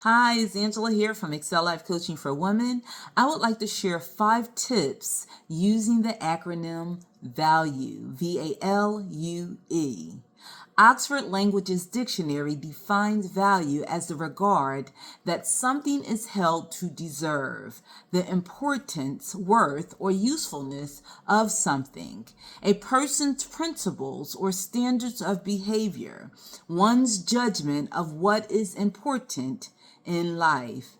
Hi, it's Angela here from Excel Life Coaching for Women. I would like to share 5 tips using the acronym VALUE, VALUE. Oxford Languages Dictionary defines value as the regard that something is held to deserve, the importance, worth, or usefulness of something, a person's principles or standards of behavior, one's judgment of what is important in life.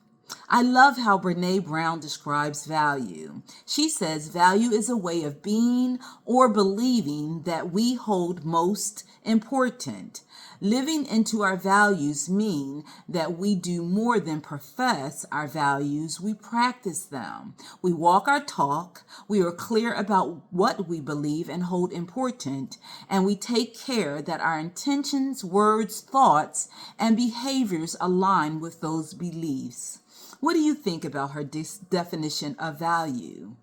I love how Brene Brown describes value. She says value is a way of being or believing that we hold most important. Living into our values mean that we do more than profess our values, we practice them. We walk our talk, we are clear about what we believe and hold important, and we take care that our intentions, words, thoughts, and behaviors align with those beliefs. What do you think about her definition of value?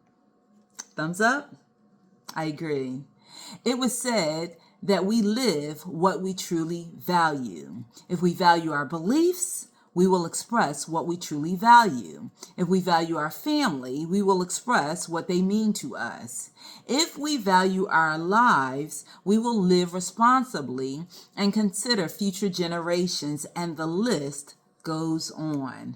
Thumbs up? I agree. It was said that we live what we truly value. If we value our beliefs, we will express what we truly value. If we value our family, we will express what they mean to us. If we value our lives, we will live responsibly and consider future generations, and the list goes on.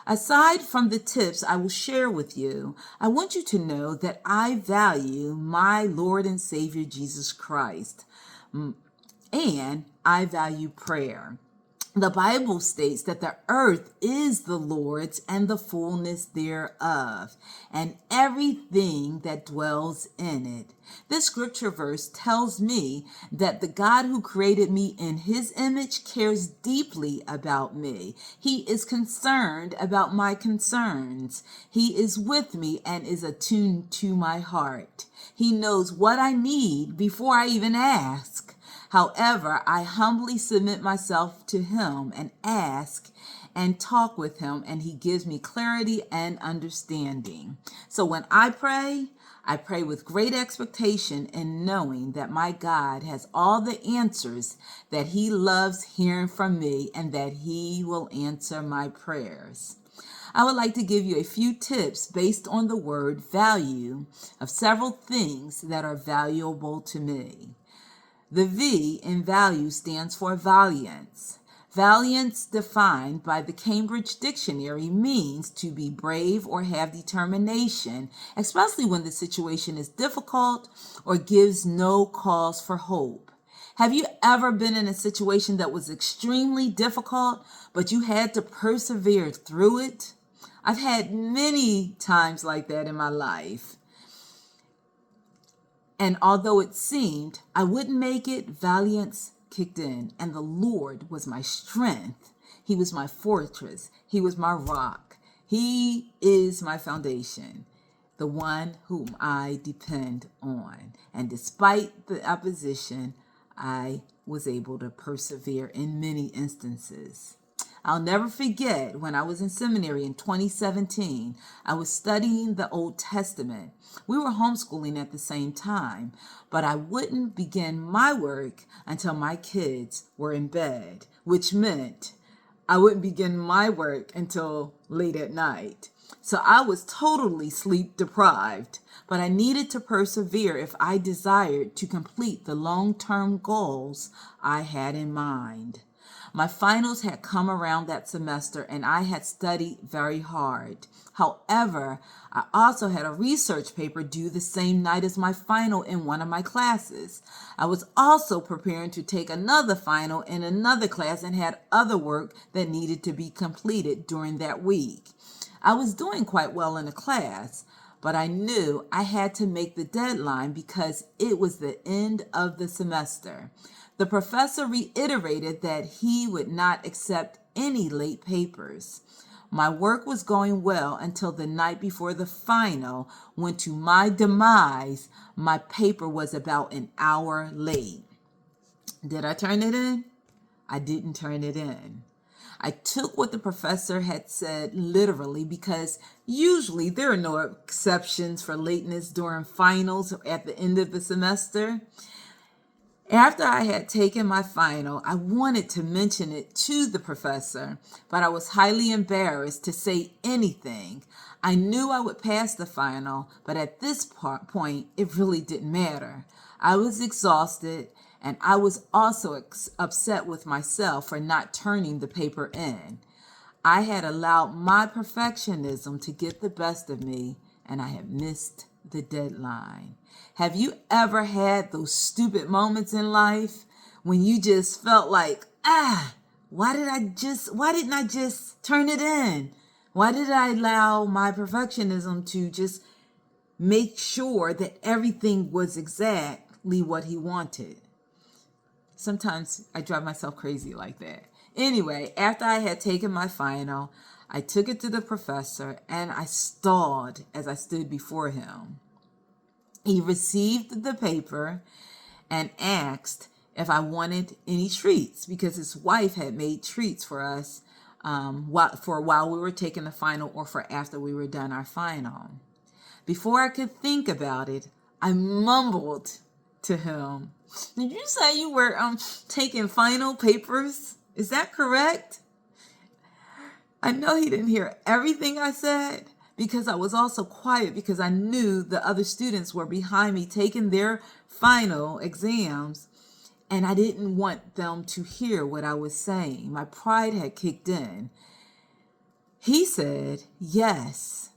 Aside from the tips I will share with you, I want you to know that I value my Lord and Savior Jesus Christ, and I value prayer. The Bible states that the earth is the Lord's and the fullness thereof, and everything that dwells in it. This scripture verse tells me that the God who created me in his image cares deeply about me. He is concerned about my concerns. He is with me and is attuned to my heart. He knows what I need before I even ask. However, I humbly submit myself to him and ask and talk with him, and he gives me clarity and understanding. So when I pray with great expectation and knowing that my God has all the answers, that he loves hearing from me, and that he will answer my prayers. I would like to give you a few tips based on the word value of several things that are valuable to me. The V in value stands for valiance. Valiance, defined by the Cambridge Dictionary, means to be brave or have determination, especially when the situation is difficult or gives no cause for hope. Have you ever been in a situation that was extremely difficult, but you had to persevere through it? I've had many times like that in my life. And although it seemed I wouldn't make it, valiance kicked in, and the Lord was my strength. He was my fortress. He was my rock. He is my foundation, the one whom I depend on. And despite the opposition, I was able to persevere in many instances. I'll never forget when I was in seminary in 2017, I was studying the Old Testament. We were homeschooling at the same time, but I wouldn't begin my work until my kids were in bed, which meant I wouldn't begin my work until late at night. So I was totally sleep deprived, but I needed to persevere if I desired to complete the long-term goals I had in mind. My finals had come around that semester and I had studied very hard. However, I also had a research paper due the same night as my final in one of my classes. I was also preparing to take another final in another class and had other work that needed to be completed during that week. I was doing quite well in the class, but I knew I had to make the deadline because it was the end of the semester. The professor reiterated that he would not accept any late papers. My work was going well until the night before the final, when to my demise, my paper was about an hour late. Did I turn it in? I didn't turn it in. I took what the professor had said literally because usually there are no exceptions for lateness during finals or at the end of the semester. After I had taken my final, I wanted to mention it to the professor, but I was highly embarrassed to say anything. I knew I would pass the final, but at this point, it really didn't matter. I was exhausted, and I was also upset with myself for not turning the paper in. I had allowed my perfectionism to get the best of me, and I had missed the deadline. Have you ever had those stupid moments in life when you just felt like, why didn't I just turn it in? Why did I allow my perfectionism to just make sure that everything was exactly what he wanted? Sometimes I drive myself crazy like that. Anyway, after I had taken my final, I took it to the professor and I stalled as I stood before him. He received the paper and asked if I wanted any treats because his wife had made treats for us while we were taking the final or for after we were done our final. Before I could think about it, I mumbled to him, "Did you say you were taking final papers? Is that correct?" I know he didn't hear everything I said because I was also quiet because I knew the other students were behind me taking their final exams and I didn't want them to hear what I was saying. My pride had kicked in. He said, "Yes."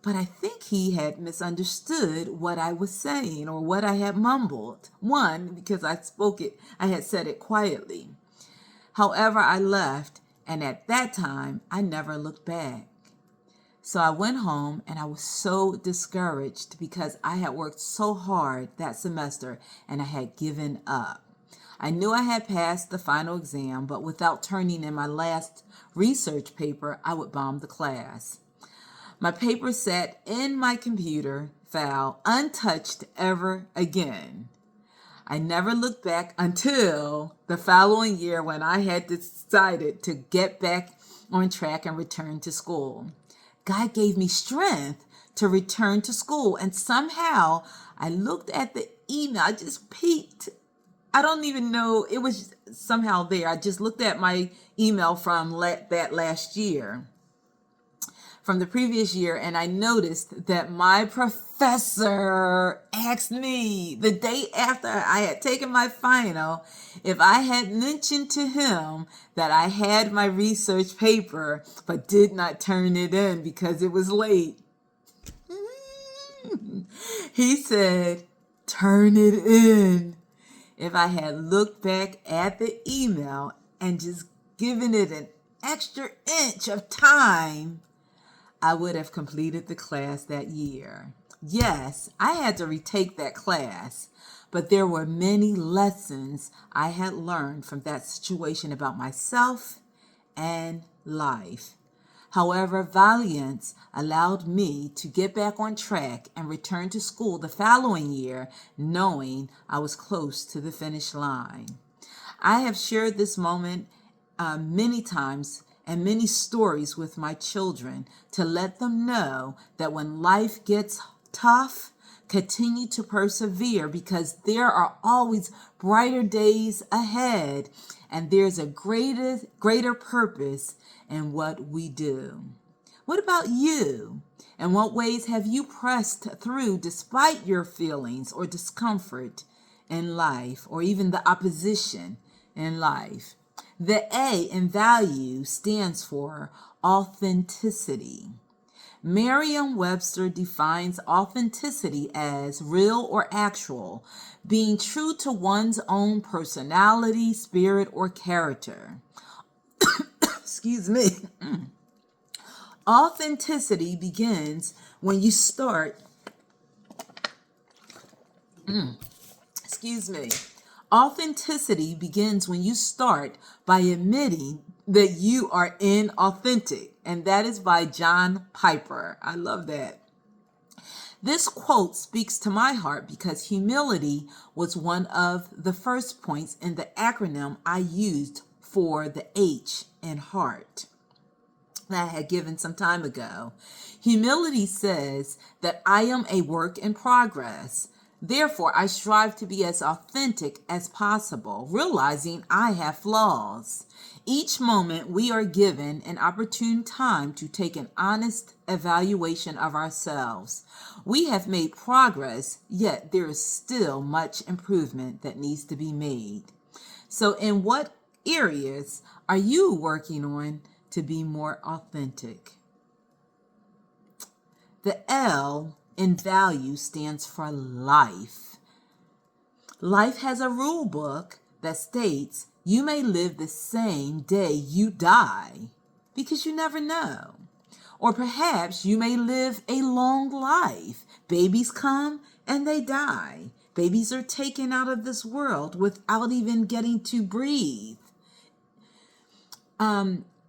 But I think he had misunderstood what I was saying or what I had mumbled. One, because I had said it quietly. However, I left, and at that time, I never looked back. So I went home, and I was so discouraged because I had worked so hard that semester, and I had given up. I knew I had passed the final exam, but without turning in my last research paper, I would bomb the class. My paper sat in my computer file untouched ever again. I never looked back until the following year when I had decided to get back on track and return to school. God gave me strength to return to school, and somehow I looked at the email. I just peeked. I don't even know. It was somehow there. I just looked at my email from that last year, from the previous year, and I noticed that my professor asked me the day after I had taken my final if I had mentioned to him that I had my research paper but did not turn it in because it was late. He said, "Turn it in." If I had looked back at the email and just given it an extra inch of time, I would have completed the class that year. Yes, I had to retake that class, but there were many lessons I had learned from that situation about myself and life. However, valiance allowed me to get back on track and return to school the following year, knowing I was close to the finish line. I have shared this moment many times and many stories with my children to let them know that when life gets tough, continue to persevere because there are always brighter days ahead and there's a greater purpose in what we do. What about you? In what ways have you pressed through despite your feelings or discomfort in life or even the opposition in life? The A in value stands for authenticity. Merriam-Webster defines authenticity as real or actual, being true to one's own personality, spirit, or character. Excuse me. Authenticity begins when you start. Excuse me. Authenticity begins when you start by admitting that you are inauthentic. And that is by John Piper. I love that. This quote speaks to my heart because humility was one of the first points in the acronym I used for the H in heart that I had given some time ago. Humility says that I am a work in progress. Therefore, I strive to be as authentic as possible, realizing I have flaws. Each moment we are given an opportune time to take an honest evaluation of ourselves. We have made progress, yet there is still much improvement that needs to be made. So, in what areas are you working on to be more authentic? The L in value stands for life. Life has a rule book that states you may live the same day you die because you never know. Or perhaps you may live a long life. Babies come and they die. Babies are taken out of this world without even getting to breathe.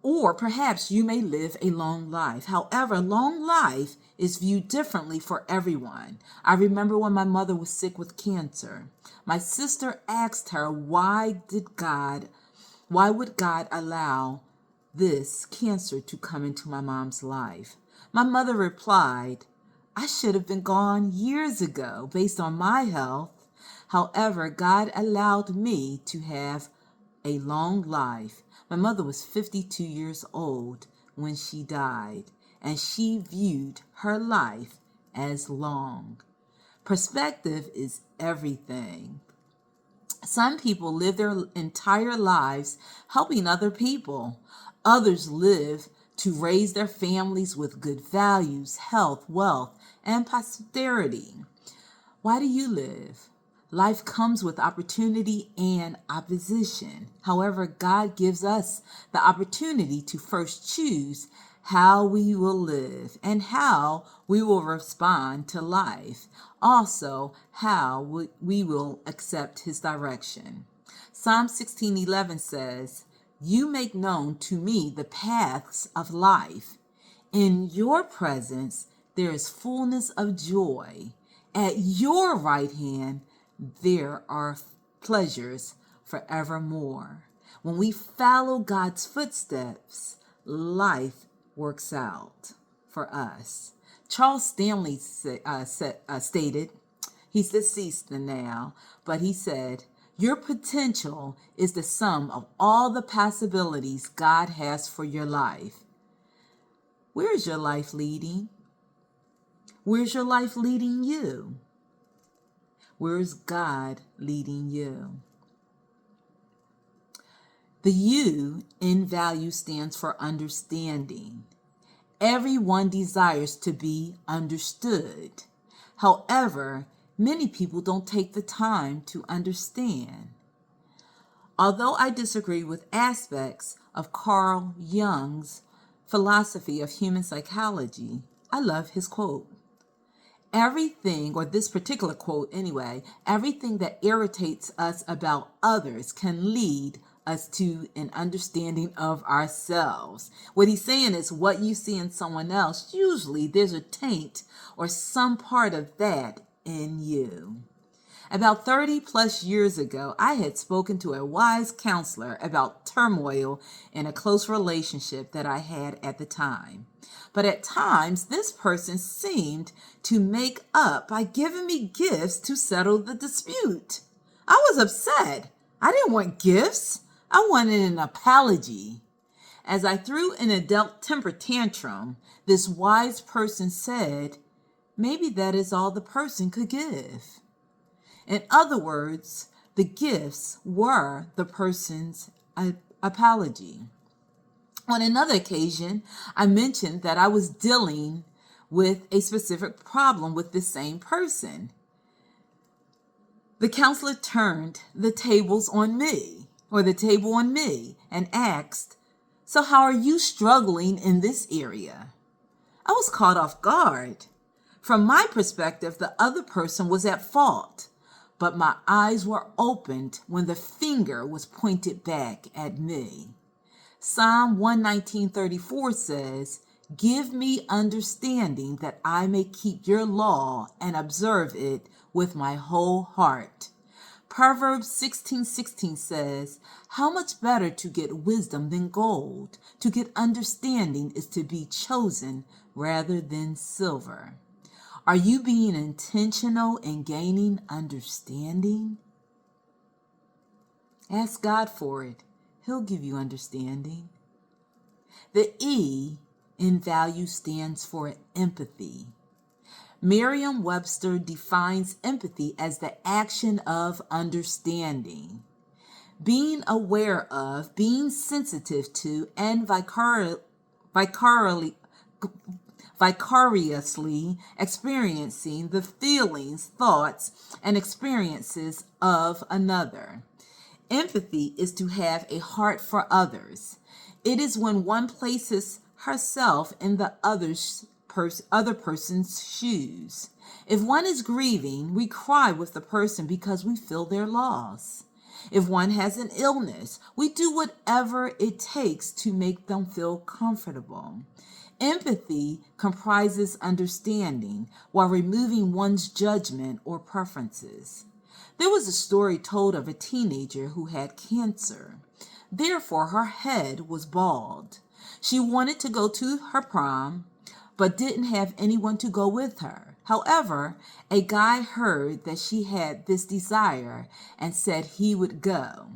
Or perhaps you may live a long life. However, long life is viewed differently for everyone. I remember when my mother was sick with cancer. My sister asked her, why would God allow this cancer to come into my mom's life? My mother replied, I should have been gone years ago based on my health. However, God allowed me to have a long life. My mother was 52 years old when she died, and she viewed her life as long. Perspective is everything. Some people live their entire lives helping other people. Others live to raise their families with good values, health, wealth, and prosperity. Why do you live? Life comes with opportunity and opposition. However, God gives us the opportunity to first choose how we will live and how we will respond to life. Also, how we will accept his direction. Psalm 16:11 says, You make known to me the paths of life. In your presence there is fullness of joy. At your right hand there are pleasures forevermore. When we follow God's footsteps, life works out for us. Charles Stanley stated, he's deceased now, but he said, your potential is the sum of all the possibilities God has for your life. Where is your life leading? Where's your life leading you? Where's God leading you? The U in value stands for understanding. Everyone desires to be understood. However, many people don't take the time to understand. Although I disagree with aspects of Carl Jung's philosophy of human psychology, I love his quote. Everything, or this particular quote anyway, everything that irritates us about others can lead us to an understanding of ourselves. What he's saying is what you see in someone else, usually there's a taint or some part of that in you. About 30 plus years ago, I had spoken to a wise counselor about turmoil in a close relationship that I had at the time. But at times, this person seemed to make up by giving me gifts to settle the dispute. I was upset. I didn't want gifts. I wanted an apology. As I threw an adult temper tantrum, this wise person said, maybe that is all the person could give. In other words, the gifts were the person's apology. On another occasion, I mentioned that I was dealing with a specific problem with the same person. The counselor turned the table on me, and asked, so how are you struggling in this area? I was caught off guard. From my perspective, the other person was at fault, but my eyes were opened when the finger was pointed back at me. Psalm 119:34 says, give me understanding that I may keep your law and observe it with my whole heart. Proverbs 16:16 says, how much better to get wisdom than gold? To get understanding is to be chosen rather than silver. Are you being intentional in gaining understanding? Ask God for it. He'll give you understanding. The E in value stands for empathy. Merriam-Webster defines empathy as the action of understanding, being aware of, being sensitive to, and vicariously experiencing the feelings, thoughts, and experiences of another. Empathy is to have a heart for others. It is when one places herself in the other person's shoes. If one is grieving, we cry with the person because we feel their loss. If one has an illness, we do whatever it takes to make them feel comfortable. Empathy comprises understanding while removing one's judgment or preferences. There was a story told of a teenager who had cancer. Therefore, her head was bald. She wanted to go to her prom, but didn't have anyone to go with her. However, a guy heard that she had this desire and said he would go.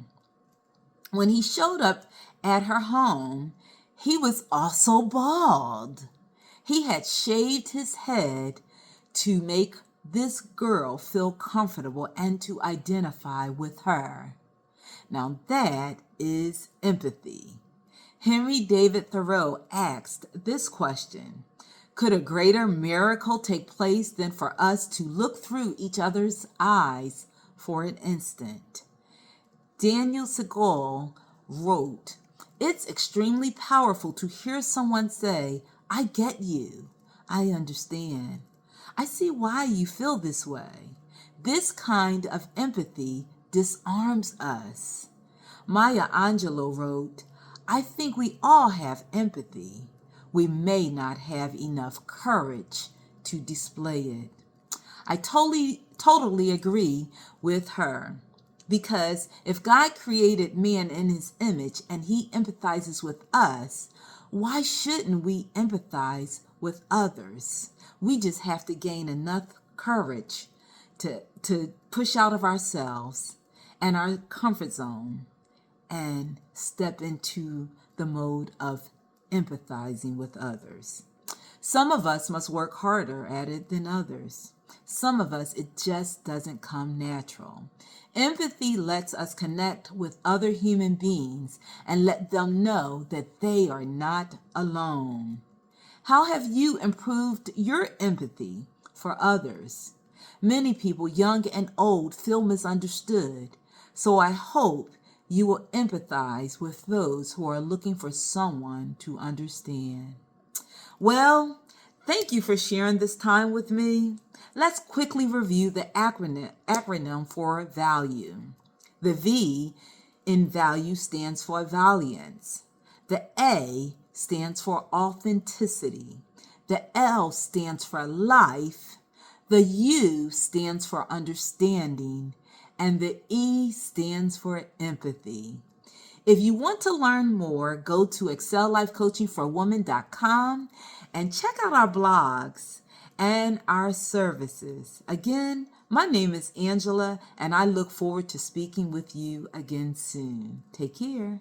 When he showed up at her home, he was also bald. He had shaved his head to make this girl feel comfortable and to identify with her. Now that is empathy. Henry David Thoreau asked this question: could a greater miracle take place than for us to look through each other's eyes for an instant? Daniel Siegel wrote, "It's extremely powerful to hear someone say, 'I get you. I understand. I see why you feel this way.' This kind of empathy disarms us." Maya Angelou wrote, "I think we all have empathy. We may not have enough courage to display it." I totally agree with her, because if God created man in his image and he empathizes with us, why shouldn't we empathize with others? We just have to gain enough courage to push out of ourselves and our comfort zone and step into the mode of empathizing with others. Some of us must work harder at it than others. Some of us, it just doesn't come natural. Empathy lets us connect with other human beings and let them know that they are not alone. How have you improved your empathy for others? Many people, young and old, feel misunderstood. So I hope you will empathize with those who are looking for someone to understand. Well, thank you for sharing this time with me. Let's quickly review the acronym for value. The V in value stands for valiance. The A stands for authenticity. The L stands for life. The U stands for understanding. And the E stands for empathy. If you want to learn more, go to excellifecoachingforwomen.com and check out our blogs and our services. Again, my name is Angela, and I look forward to speaking with you again soon. Take care.